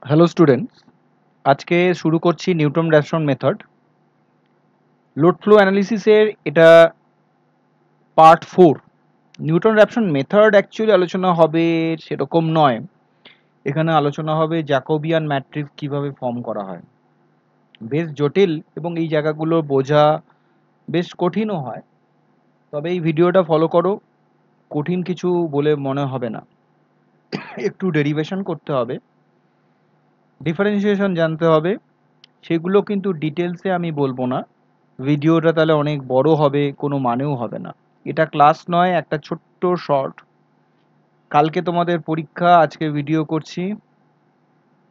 Hello students, আজকে শুরু করছি Newton Raphson method. Load flow অ্যানালিসিসের এটা পার্ট 4। নিউটন র্যাপসন মেথড অ্যাকচুয়ালি আলোচনা হবে সেরকম নয়। এখানে আলোচনা হবে জ্যাকোবিয়ান ম্যাট্রিক্স কিভাবে ফর্ম করা হয়। বেশ জটিল এবং এই জায়গাগুলো বোঝা বেশ কঠিনও হয়। তবে এই ভিডিওটা ফলো করো, কঠিন কিছু বলে মনে হবে না। একটু ডেরিভেশন করতে হবে, ডিফারেন্সিয়েশন জানতে হবে, সেগুলো কিন্তু ডিটেলসে আমি বলবো না। ভিডিওটা তাহলে অনেক বড় হবে, কোনো মানেও হবে না। এটা ক্লাস নয়, একটা ছোট্ট শর্ট। কালকে তোমাদের পরীক্ষা, আজকে ভিডিও করছি।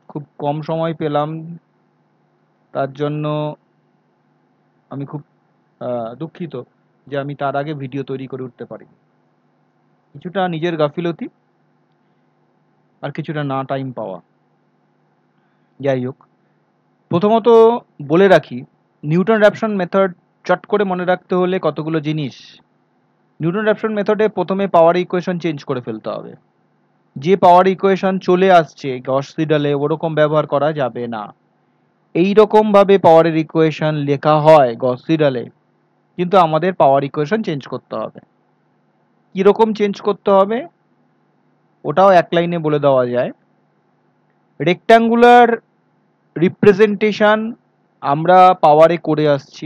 খুব কম সময় পেলাম, তার জন্য আমি খুব দুঃখিত যে আমি তার আগে ভিডিও তৈরি করে উঠতে পারি। কিছুটা নিজের গাফিলতি আর কিছুটা না টাইম পাওয়া। যাই হোক, প্রথমত বলে রাখি, নিউটন র্যাপসন মেথড চট করে মনে রাখতে হলে কতগুলো জিনিস। নিউটন র্যাপসন মেথডে প্রথমে পাওয়ার ইকুয়েশন চেঞ্জ করে ফেলতে হবে। যে পাওয়ার ইকুয়েশন চলে আসছে গস সিডালে ওরকম ব্যবহার করা যাবে না। এই রকম ভাবে পাওয়ারের ইকুয়েশন লেখা হয় গস সিডালে, কিন্তু আমাদের পাওয়ার ইকুয়েশন চেঞ্জ করতে হবে। কিরকম চেঞ্জ করতে হবে ওটাও এক লাইনে বলে দেওয়া যায়। রেক্ট্যাঙ্গুলার রিপ্রেজেন্টেশন আমরা পাওয়ারে করে আসছি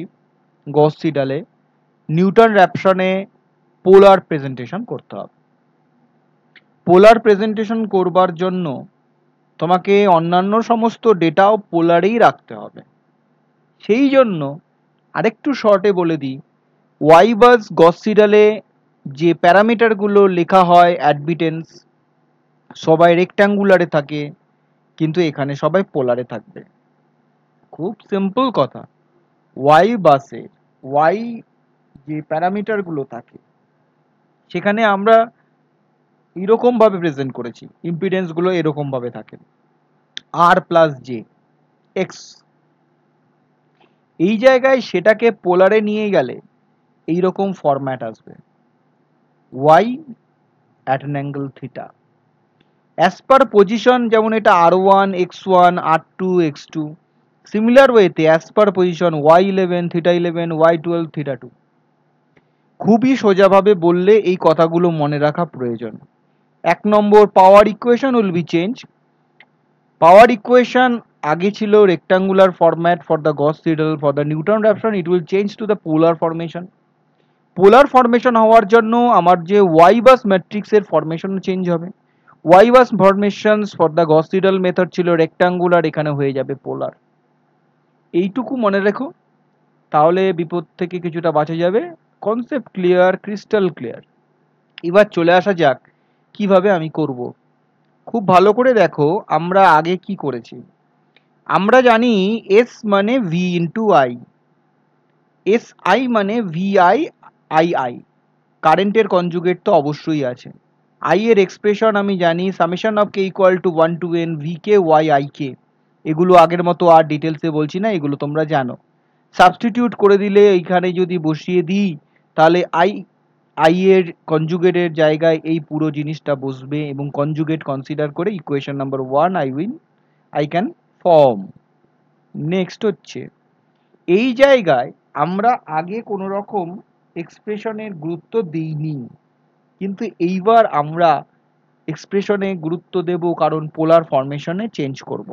গস সিডালে, নিউটন র্যাপসনে পোলার প্রেজেন্টেশন করতে হবে। পোলার প্রেজেন্টেশন করবার জন্য তোমাকে অন্যান্য সমস্ত ডেটাও পোলারেই রাখতে হবে। সেই জন্য আরেকটু শর্টে বলে দিই, ওয়াই বাস গস সিডালে যে প্যারামিটারগুলো লেখা হয় অ্যাডমিটেন্স, সবাই রেক্ট্যাঙ্গুলারে থাকে, কিন্তু এখানে সবাই পোলারে থাকবে। খুব সিম্পল কথা। ওয়াই বাসে ওয়াই যে প্যারামিটারগুলো থাকে সেখানে আমরা এরকমভাবে প্রেজেন্ট করেছি, ইম্পিডেন্সগুলো এরকমভাবে থাকে আর প্লাস জে এক্স। এই জায়গায় সেটাকে পোলারে নিয়ে গেলে এইরকম ফরম্যাট আসবে, y at an angle theta as per position, যেমন এটা r1 x1 r2 x2। Similar ওয়েতে as per position y11 theta 11 y12 theta 2। খুবই সোজাভাবে বললে এই কথাগুলো মনে রাখা প্রয়োজন। এক নম্বর, power equation will be change. Power equation আগে ছিল rectangular format for the Gauss Seidel, for the Newton Raphson it will change to the polar formation. Polar formation হওয়ার জন্য আমার যে ওয়াই বাস ম্যাট্রিক্সের ফরমেশন চেঞ্জ হবে। Y bus formations for the Gauss Seidel method ছিল rectangular, এখানে হয়ে যাবে পোলার। এইটুকু মনে রেখো, তাহলে বিপদ থেকে কিছুটা বাঁচা যাবে। Concept clear, crystal clear. এবার চলে আসা যাক কিভাবে আমি করব। খুব ভালো করে দেখো আমরা আগে কি করেছি। আমরা জানি এস মানে V into I, S I মানে ভি আই আই আই। কারেন্টের কনজুগেট তো অবশ্যই আছে। আই এর এক্সপ্রেশন আমি জানি, summation of K equal to 1 to n V K Y I K. এগুলো আগের মতো আর ডিটেলসে বলছি না, এগুলো তোমরা জানো। সাবস্টিটিউট করে দিলে এইখানে যদি বসিয়ে দিই তাহলে আই এর কনজুগেটের জায়গায় এই পুরো জিনিসটা বসবে এবং কনজুগেট কনসিডার করে equation number 1 I can form. Next হচ্ছে, এই জায়গায় আমরা আগে কোনো রকম এক্সপ্রেশনের গুরুত্ব দিইনি, কিন্তু এইবার আমরা এক্সপ্রেশনে গুরুত্ব দেব, কারণ পোলার ফরমেশনে চেঞ্জ করব।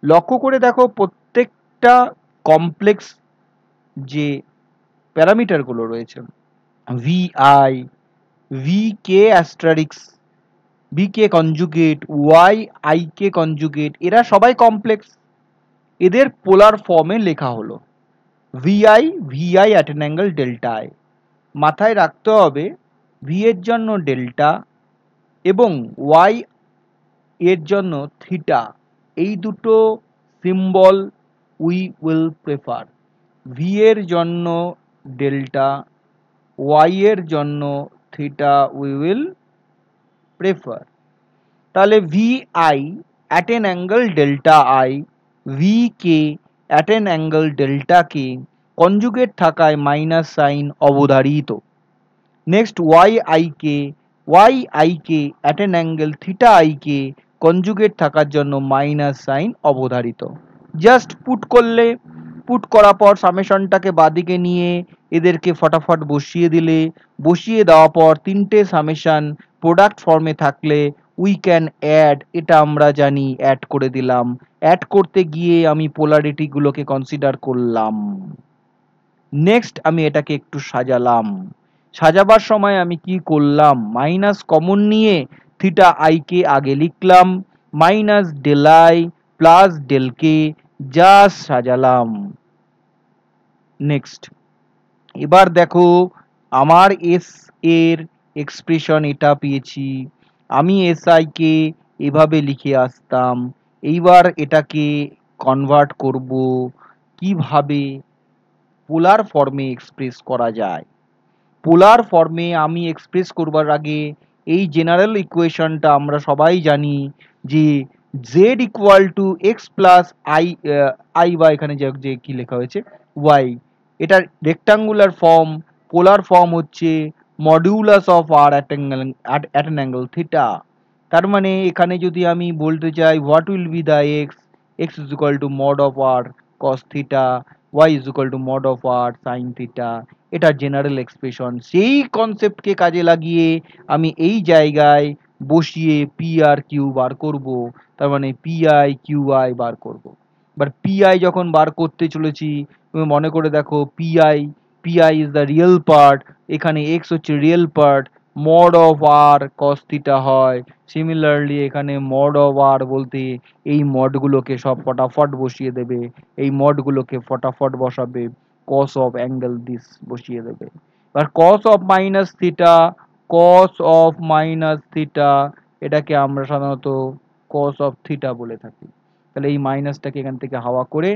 লক্ষ্য করে দেখো প্রত্যেকটা কমপ্লেক্স যে প্যারামিটারগুলো রয়েছে, V I, V K asterisk, V K conjugate, Y I K conjugate, এরা সবাই কমপ্লেক্স। এদের পোলার ফর্মে লেখা হলো V I at an angle delta I. মাথায় রাখতে হবে ভি এর জন্য ডেল্টা এবং ওয়াই এর জন্য থিটা, এই দুটো symbol we will prefer. V এর জন্য ডেল্টা, ওয়াই এর জন্য থিটা উই উইল প্রেফার। তাহলে V I at an angle delta I, V K at an angle delta K, conjugate থাকায় মাইনাস সাইন অবধারিত। Next Y I K at an angle theta I K, conjugate থাকার জন্য minus sign অবধারিত। Just put করলে, put করার পর সামেশনটাকে বাদিকে নিয়ে এদেরকে ফটাফট বসিয়ে দিলে, বসিয়ে দেওয়ার পর তিনটে সামেশন প্রোডাক্ট ফর্মে থাকলে উই ক্যান অ্যাড, এটা আমরা জানি, অ্যাড করে দিলাম। অ্যাড করতে গিয়ে আমি পোলারিটিগুলোকে কনসিডার করলাম। নেক্সট আমি এটাকে একটু সাজালাম। সাজাবার সময় আমি কি করলাম, মাইনাস কমন নিয়ে থিটা আই কে আগে লিখলাম, minus del I plus del K, just সাজালাম। নেক্সট এবার দেখো আমার এস এর এক্সপ্রেশন এটা পেয়েছি, আমি এস আই কে এভাবে লিখে আসতাম। এইবার এটাকে কনভার্ট করব কিভাবে পোলার ফর্মে এক্সপ্রেস করা যায়। পোলার ফর্মে আমি এক্সপ্রেস করবার আগে এই জেনারেল ইকুয়েশনটা আমরা সবাই জানি যে z equal to X plus I বা এখানে যে কি লেখা হয়েছে y, এটার রেক্টাঙ্গুলার ফর্ম, পোলার ফর্ম হচ্ছে modulus of R at an angle theta. তার মানে এখানে যদি আমি বলতে চাই what will be the X is equal to mod of R cos theta, y is equal to mod of R sine theta, এটা general expression. সেই কনসেপ্টকে কাজে লাগিয়ে আমি এই জায়গায় বসিয়ে পি আর কিউ বার করব, তার মানে পি আই কিউ আই বার করব। এবার পি আই যখন বার করতে চলেছি, তুমি মনে করে দেখো P I is the real part, এখানে এক্স হচ্ছে real part, mod of R cos theta হয়। সিমিলারলি এখানে মড অফ আর বলতে এই মডগুলোকে সব ফটাফট বসিয়ে দেবে, এই মডগুলোকে ফটাফট বসাবে, cos of angle this বসিয়ে দেবে। এবার cos of minus theta, cos of minus theta এটাকে আমরা সাধারণত cos of theta বলে থাকি। তাহলে এই মাইনাসটাকে এখান থেকে হাওয়া করে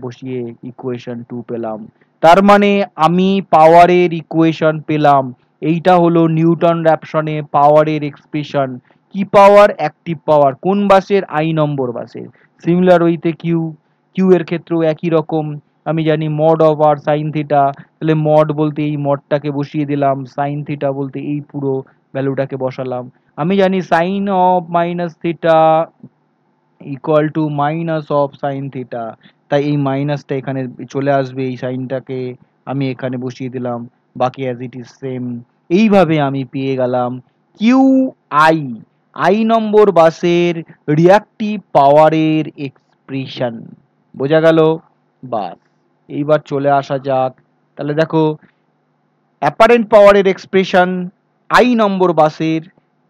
বসিয়ে ইকুয়েশন 2 পেলাম। তার মানে আমি পাওয়ারের ইকুয়েশন পেলাম। এইটা হলো নিউটন র্যাপসনে পাওয়ারের এক্সপ্রেশন। কি পাওয়ার? অ্যাক্টিভ পাওয়ার। কোন বাসের? আই নম্বর বাসের। সিমিলার ওইতে কিউ এর ক্ষেত্রেও একই রকম। আমি জানি mod of R sine theta, তাহলে মড বলতে এই মডটাকে বসিয়ে দিলাম, সাইন থিটা বলতে এই পুরো ভ্যালুটাকে বসালাম। আমি জানি sine of minus theta equal to minus of sine theta, তাই এই মাইনাসটা এখানে চলে আসবে, এই সাইনটাকে আমি এখানে বসিয়ে দিলাম, বাকি অ্যাজ ইট ইজ সেম। এইভাবে আমি পেয়ে গেলাম কিউ আই, আই নম্বর বাসের রিয়াক্টিভ পাওয়ারের এক্সপ্রেশন। বোঝা গেল? বাস এইবার চলে আসা যাক, তাহলে দেখো অ্যাপারেন্ট পাওয়ারের এক্সপ্রেশন আই নম্বর বাসের,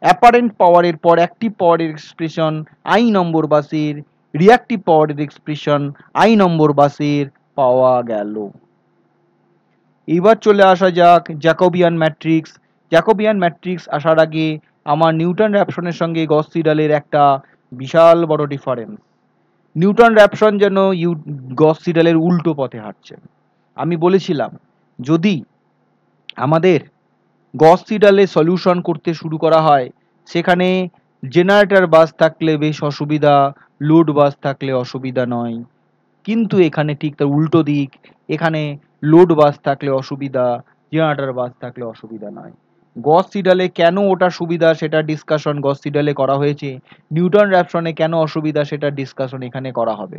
অ্যাপারেন্ট পাওয়ারের পর অ্যাক্টিভ পাওয়ারের এক্সপ্রেশন আই নম্বর বাসের, রিয়াক্টিভ পাওয়ারের এক্সপ্রেশন আই নম্বর বাসের পাওয়া গেল। এবার চলে আসা যাক জ্যাকোবিয়ান ম্যাট্রিক্স। জ্যাকোবিয়ান ম্যাট্রিক্স আসার আগে আমার নিউটন র্যাপসনের সঙ্গে গস সিডালের একটা বিশাল বড় ডিফারেন্স। নিউটন র্যাপসন যেন গস সিডালের উল্টো পথে হাঁটছে। আমি বলেছিলাম যদি আমাদের গস সিডালে সলিউশন করতে শুরু করা হয়, সেখানে জেনারেটর বাস থাকলে বেশ অসুবিধা, লোড বাস থাকলে অসুবিধা নয়। কিন্তু এখানে ঠিক তার উল্টো দিক, এখানে লোড বাস থাকলে অসুবিধা, জেনারেটর বাস থাকলে অসুবিধা নয়। গস সিডালে কেন ওটা সুবিধা সেটা ডিসকাশন গস সিডালে করা হয়েছে, নিউটন র্যাপসনে কেন অসুবিধা সেটা ডিসকাশন এখানে করা হবে।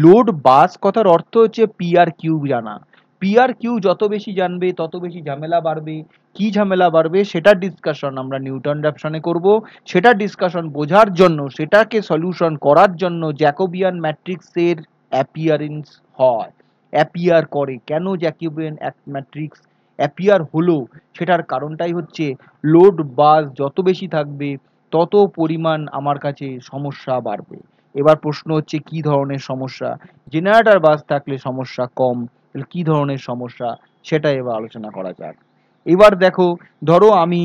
লোড বাস কথার অর্থ হচ্ছে পি আর কিউ জানা। পি আর কিউ যত বেশি জানবে তত বেশি ঝামেলা বাড়বে। কি ঝামেলা বাড়বে সেটার ডিসকাশন আমরা নিউটন র্যাপসনে করব। সেটার ডিসকাশন বোঝার জন্য, সেটাকে সলিউশন করার জন্য জ্যাকোবিয়ান ম্যাট্রিক্সের অ্যাপিয়ারেন্স হয়, অ্যাপিয়ার করে। কেন জ্যাকোবিয়ান ম্যাট্রিক্স অ্যাপিয়ার হলো সেটার কারণটাই হচ্ছে লোড বাস যত বেশি থাকবে তত পরিমাণ আমার কাছে সমস্যা বাড়বে। এবার প্রশ্ন হচ্ছে কি ধরনের সমস্যা? জেনারেটর বাস থাকলে সমস্যা কম, তাহলে কি ধরনের সমস্যা সেটা এবার আলোচনা করা যাক। এবার দেখো, ধরো আমি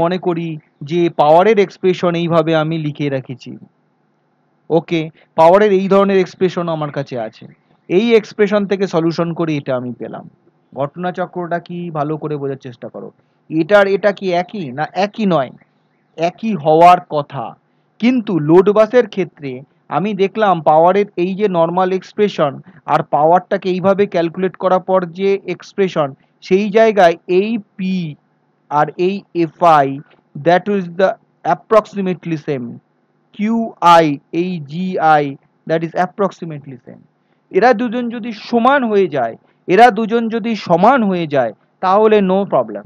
মনে করি যে পাওয়ারের এক্সপ্রেশন এইভাবে আমি লিখে রেখেছি। ওকে, পাওয়ারের এই ধরনের এক্সপ্রেশন আমার কাছে আছে, এই এক্সপ্রেশন থেকে সলিউশন করে এটা আমি পেলাম। ঘটনাচক্রটা কি ভালো করে বোঝার চেষ্টা করো। এটা কি একই? না, একই নয়, একই হওয়ার কথা। কিন্তু লোড বাসের ক্ষেত্রে আমি দেখলাম পাওয়ারের এই যে নর্মাল এক্সপ্রেশন আর পাওয়ারটাকে এইভাবে ক্যালকুলেট করার পর যে এক্সপ্রেশন, সেই জায়গায় এই পি আর এই phi that is the approximately same. Q I, এই G I, that is approximately same. এরা দুজন যদি সমান হয়ে যায়, এরা দুজন যদি সমান হয়ে যায় তাহলে নো প্রবলেম।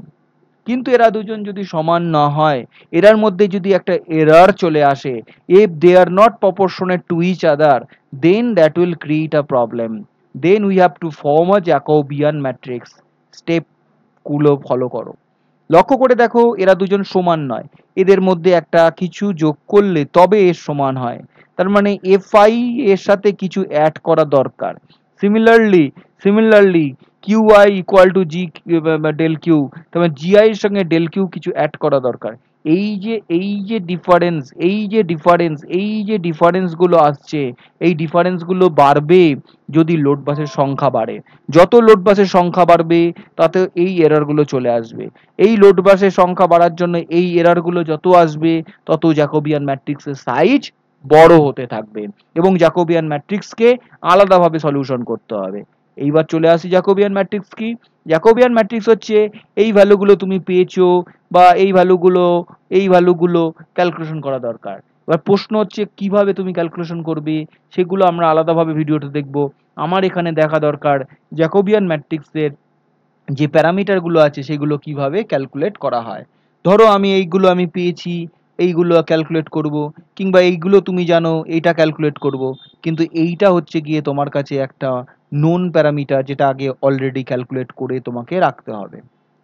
কিন্তু এরা দুজন যদি সমান না হয়, এরার মধ্যে যদি একটা এরার চলে আসে, if they are not proportionate to each other, then that will create a problem. Then we have to form a Jacobian matrix. Step গুলো ফলো করো। লক্ষ্য করে দেখো, এরা দুজন সমান নয়, এদের মধ্যে একটা কিছু যোগ করলে তবে এর সমান হয়। তার মানে এফ আই এর সাথে কিছু অ্যাড করা দরকার। Similarly Q I equal to G del Q, তার মানে জি আই এর সঙ্গে ডেল কিউ কিছু অ্যাড করা দরকার। এই যে ডিফারেন্স গুলো আসছে, এই ডিফারেন্স গুলো বাড়বে যদি লোড বাসের সংখ্যা বাড়ে। যত লোড বাসের সংখ্যা বাড়বে তাতে এই এরর গুলো চলে আসবে। এই লোড বাসের সংখ্যা বাড়ার জন্য এই এরর গুলো যত আসবে তত জ্যাকোবিয়ান ম্যাট্রিক্সের সাইজ বড় হতে থাকবে এবং জ্যাকোবিয়ান ম্যাট্রিক্সকে আলাদাভাবে সলিউশন করতে হবে। এইবার চলে আসি জ্যাকোবিয়ান ম্যাট্রিক্স কি। জ্যাকোবিয়ান ম্যাট্রিক্স হচ্ছে এই ভ্যালুগুলো তুমি পেয়েছো বা এই ভ্যালুগুলো ক্যালকুলেশন করা দরকার। এবার প্রশ্ন হচ্ছে কিভাবে তুমি ক্যালকুলেশন করবে, সেগুলো আমরা আলাদাভাবে ভিডিওতে দেখব। আমার এখানে দেখা দরকার জ্যাকোবিয়ান ম্যাট্রিক্সের যে প্যারামিটারগুলো আছে সেগুলো কিভাবে ক্যালকুলেট করা হয়। ধরো এইগুলো আমি পেয়েছি, এইগুলো ক্যালকুলেট করব, কিংবা এইগুলো তুমি জানো এইটা ক্যালকুলেট করব, কিন্তু এইটা হচ্ছে গিয়ে তোমার কাছে একটা নোন প্যারামিটার যেটা আগে অলরেডি ক্যালকুলেট করে তোমাকে রাখতে হবে।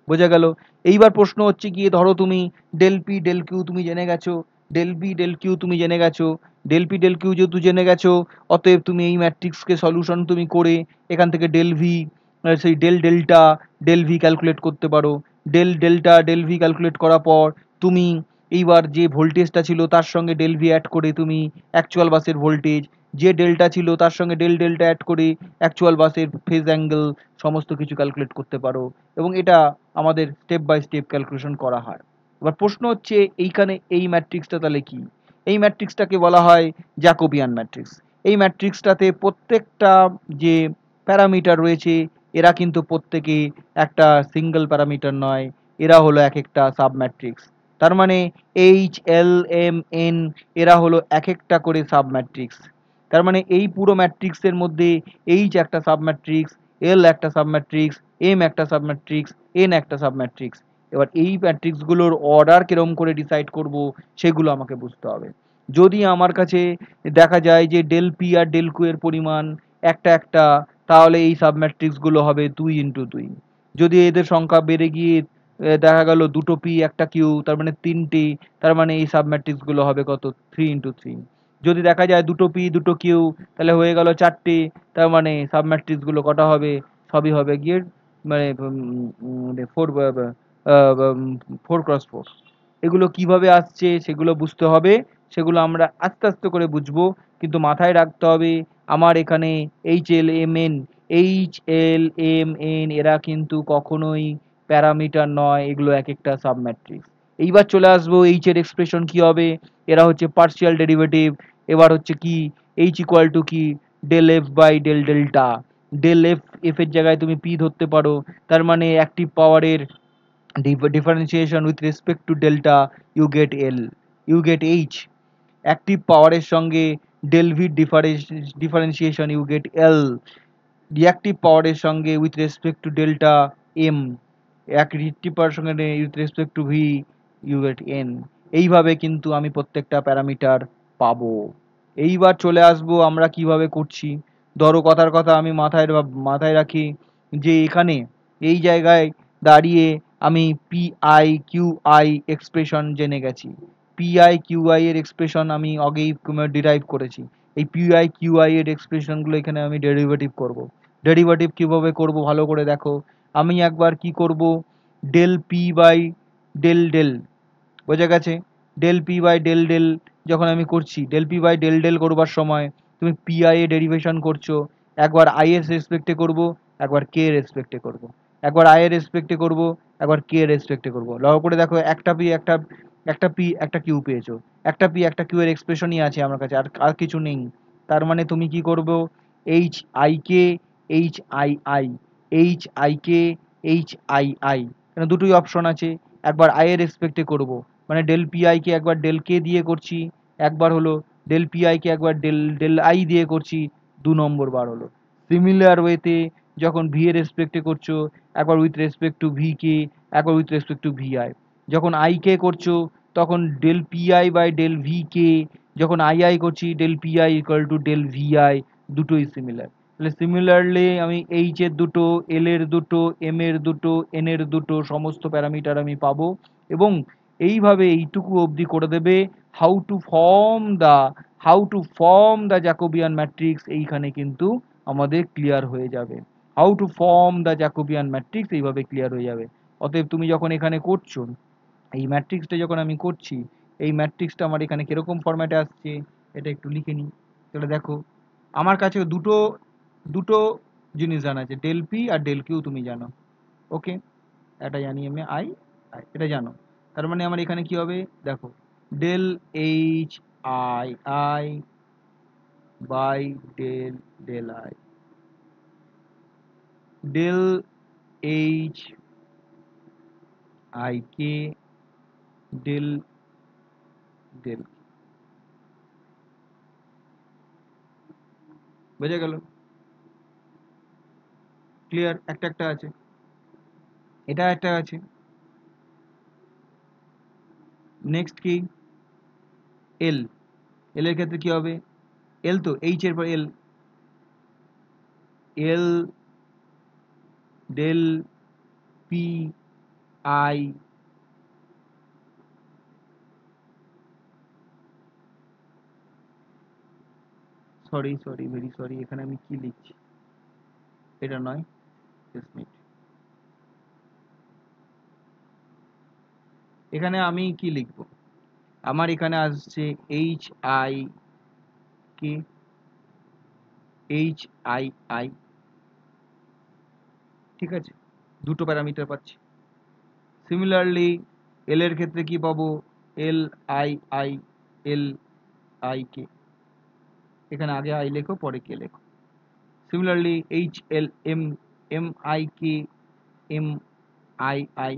বোঝা গেল? এইবার প্রশ্ন হচ্ছে গিয়ে ধরো তুমি ডেল পি ডেল কিউ তুমি জেনে গেছো, ডেল পি ডেল কিউ তুমি জেনে গেছো, ডেল পি ডেল কিউ যেহেতু জেনে গেছো, অতএব তুমি এই ম্যাট্রিক্সকে সলিউশন তুমি করে এখান থেকে ডেল ভি, সেই del delta del V calculate করতে পারো। Del delta del V calculate করার পর তুমি এইবার যে ভোল্টেজটা ছিল তার সঙ্গে ডেল ভি অ্যাড করে তুমি অ্যাকচুয়াল বাসের ভোল্টেজ, যে ডেল্টা ছিল তার সঙ্গে ডেল ডেল্টা অ্যাড করে অ্যাকচুয়াল বাসের ফেজ অ্যাঙ্গেল সমস্ত কিছু ক্যালকুলেট করতে পারো, এবং এটা আমাদের স্টেপ বাই স্টেপ ক্যালকুলেশন করা হয়। এবার প্রশ্ন হচ্ছে এইখানে এই ম্যাট্রিক্সটা তাহলে কি। এই ম্যাট্রিক্সটাকে বলা হয় জ্যাকোবিয়ান ম্যাট্রিক্স। এই ম্যাট্রিক্সটাতে প্রত্যেকটা যে প্যারামিটার রয়েছে এরা কিন্তু প্রত্যেকে একটা সিঙ্গেল প্যারামিটার নয়, এরা হলো এক একটা সাব ম্যাট্রিক্স। তার মানে এইচ এল এম এন এরা হলো এক একটা করে সাব ম্যাট্রিক্স। তার মানে এই পুরো ম্যাট্রিক্সের মধ্যে এইচ একটা সাব ম্যাট্রিক্স, এল একটা সাব ম্যাট্রিক্স, এম একটা সাব ম্যাট্রিক্স, এন একটা সাব ম্যাট্রিক্স। এবার এই ম্যাট্রিক্সগুলোর অর্ডার কিরম করে ডিসাইড করব সেগুলো আমাকে বুঝতে হবে। যদি আমার কাছে দেখা যায় যে del P R del Q এর পরিমাণ একটা একটা, তাহলে এই সাব ম্যাট্রিক্সগুলো হবে 2 × 2। যদি এদের সংখ্যা বেড়ে গিয়ে দেখা গেল দুটো পি একটা কিউ, তার মানে 3টে, তার মানে এই সাব ম্যাট্রিক্সগুলো হবে কত, 3 × 3। যদি দেখা যায় দুটো পি দুটো কিউ, তাহলে হয়ে গেল 4টে, তার মানে সাব ম্যাট্রিক্সগুলো কটা হবে, সবই হবে গিয়ে মানে 4 × 4। এগুলো কিভাবে আসছে সেগুলো বুঝতে হবে, সেগুলো আমরা আস্তে আস্তে করে বুঝবো। কিন্তু মাথায় রাখতে হবে আমার এখানে এইচ এল এম এন এরা কিন্তু কখনোই প্যারামিটার নয়, এগুলো এক একটা সাব ম্যাট্রিক্স। এইবার চলে আসবো এইচ এর এক্সপ্রেশন কি হবে। এরা হচ্ছে পার্শিয়াল ডেরিভেটিভ। এবার হচ্ছে কি, এইচ ইকুয়াল টু কি, del F by del delta. Del F, F এর জায়গায় তুমি পি ধরতে পারো, তার মানে অ্যাক্টিভ পাওয়ারের differentiation with respect to delta you get L, you get H। Active পাওয়ারের সঙ্গে del V differentiation you get L. Reactive পাওয়ারের সঙ্গে with respect to delta M, এক রিঅ্যাক্টিভ পাওয়ারের সঙ্গে with respect to V you get N. এইভাবে কিন্তু আমি প্রত্যেকটা প্যারামিটার পাবো। এইবার চলে আসবো আমরা কিভাবে করছি। ধরো কথার কথা আমি মাথায় রাখি যে এখানে এই জায়গায় দাঁড়িয়ে আমি P I Q I expression জেনে গেছি। পি আই কিউ আই এর এক্সপ্রেশন আমি আগেই ডিরাইভ করেছি। এই পি আই কিউ আই এর এক্সপ্রেশনগুলো এখানে আমি ডেরিভেটিভ করব। ডেরিভেটিভ কিভাবে করব ভালো করে দেখো। আমি একবার কি করব, del P by del del, বোঝা গেছে? Del P by del del যখন আমি করছি, del P by del del করবার সময় তুমি পি আই এ ডেরিভেশন করছো, একবার আই এর রেসপেক্টে করব, একবার কে এর রেসপেক্টে করব। একবার আই এর রেসপেক্টে করব, একবার কে এর রেসপেক্টে করব। লক্ষ্য করে দেখো একটা পি একটা কিউ পেয়েছো, একটা পি একটা কিউ এর এক্সপ্রেশনই আছে আমার কাছে, আর আর কিছু নেই। তার মানে তুমি কি করবো, H I K H I I, H I K H I I, এখানে দুটোই অপশন আছে। একবার আই এর রেসপেক্টে করব, মানে ডেল পি আই কে একবার ডেল কে দিয়ে করছি, একবার হলো, ডেল পিআই কে একবার ডেল ডেল আই দিয়ে করছি, 2 নম্বর বার হলো। সিমিলার ওয়েতে যখন ভি এর রেসপেক্টে করছো, একবার with respect to V K, একবার with respect to V I. যখন আই কে করছো তখন del P I by del V K, যখন আই আই করছি del P I equal to del V I, দুটোই সিমিলার। তাহলে সিমিলারলি আমি এইচ এর দুটো, এল এর দুটো, এম এর দুটো, এন এর দুটো সমস্ত প্যারামিটার আমি পাবো। এবং এইভাবে এইটুকু অবধি করে দেবে how to form the Jacobian matrix, এইখানে কিন্তু আমাদের ক্লিয়ার হয়ে যাবে। How to form the Jacobian matrix এইভাবে ক্লিয়ার হয়ে যাবে। অতএব তুমি যখন এখানে করছো, এই ম্যাট্রিক্সটা যখন আমি করছি, এই ম্যাট্রিক্সটা আমার এখানে কিরকম ফরম্যাটে আসছে এটা একটু লিখে নিই। তাহলে দেখো, আমার কাছে দুটো দুটো জিনিস জানা আছে, del P R del Q তুমি জানো। ওকে, এটা জানি আমি, আই আই এটা জানো। তার মানে আমার এখানে কি হবে দেখো, del H I I by del del I, del H I কে ডেল ডেল, বোঝা গেল? ক্লিয়ার? একটা একটা আছে, এটা একটা আছে। নেক্সট কি, এল, এল এর ক্ষেত্রে কি হবে, এল তো এইচ এর পর L, L del P I, sorry sorry very sorry, এখানে আমি কি লিখছি, এটা নয়, জাস্ট মিনিট। এখানে আমি কি লিখবো, আমার এখানে আসছে H I K, H I I, ঠিক আছে, দুটো প্যারামিটার পাচ্ছি। সিমিলারলি এল এর ক্ষেত্রে কি পাবো, L I I, L I K, এখানে আগে আই লেখো পরে কে লেখো। Similarly H L M, M I K, M I I,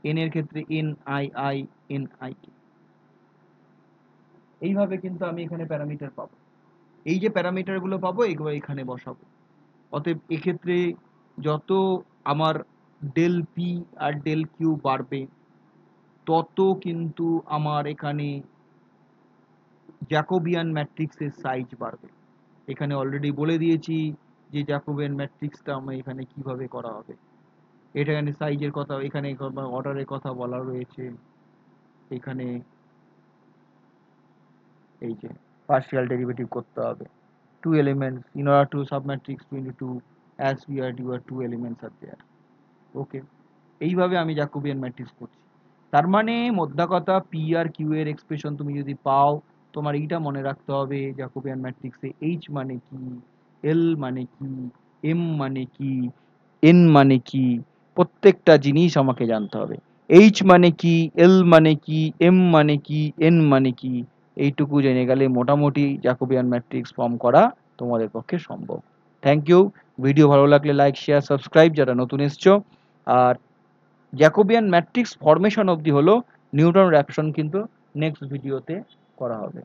N এর ক্ষেত্রে N I I, N I K. এইভাবে কিন্তু আমি এখানে প্যারামিটার পাবো। এই যে প্যারামিটারগুলো পাবো এগুলো এখানে বসাবো। অতএব এক্ষেত্রে যত আমার del P R del Q বাড়বে, তত কিন্তু আমার এখানে জ্যাকোবিয়ান ম্যাট্রিক্সের সাইজ বাড়বে। এখানে অলরেডি বলে দিয়েছি যে জ্যাকোবিয়ান ম্যাট্রিক্সটা আমার এখানে কিভাবে করা হবে। এটা এখানে সাইজের কথা, এখানে অর্ডারের কথা বলা রয়েছে। এখানে এই যে পার্শিয়াল ডেরিভেটিভ করতে হবে, two elements in order to submatrix 2 into 2 as we are your two elements are there. ওকে, এইভাবে আমি জ্যাকোবিয়ান ম্যাট্রিক্স করছি। তার মানে মোদ্দা কথা, পি আর কিউ এর এক্সপ্রেশন তুমি যদি পাও, তোমার এইটা মনে রাখতে হবে জ্যাকোবিয়ান ম্যাট্রিক্সে এইচ মানে কি, এল মানে কি, এম মানে কি, এন মানে কি, প্রত্যেকটা জিনিস আমাকে জানতে হবে। এইচ মানে কি, এল মানে কি, এম মানে কি, এন মানে কি, এইটুকু জেনে গেলে মোটামুটি জ্যাকোবিয়ান ম্যাট্রিক্স ফর্ম করা তোমাদের পক্ষে সম্ভব। Thank you. ভিডিও ভালো লাগলে লাইক, শেয়ার, সাবস্ক্রাইব যারা নতুন এসছো। আর জ্যাকোবিয়ান ম্যাট্রিক্স ফরমেশন অবধি হলো, নিউটন র্যাপসন কিন্তু নেক্সট ভিডিওতে করা হবে।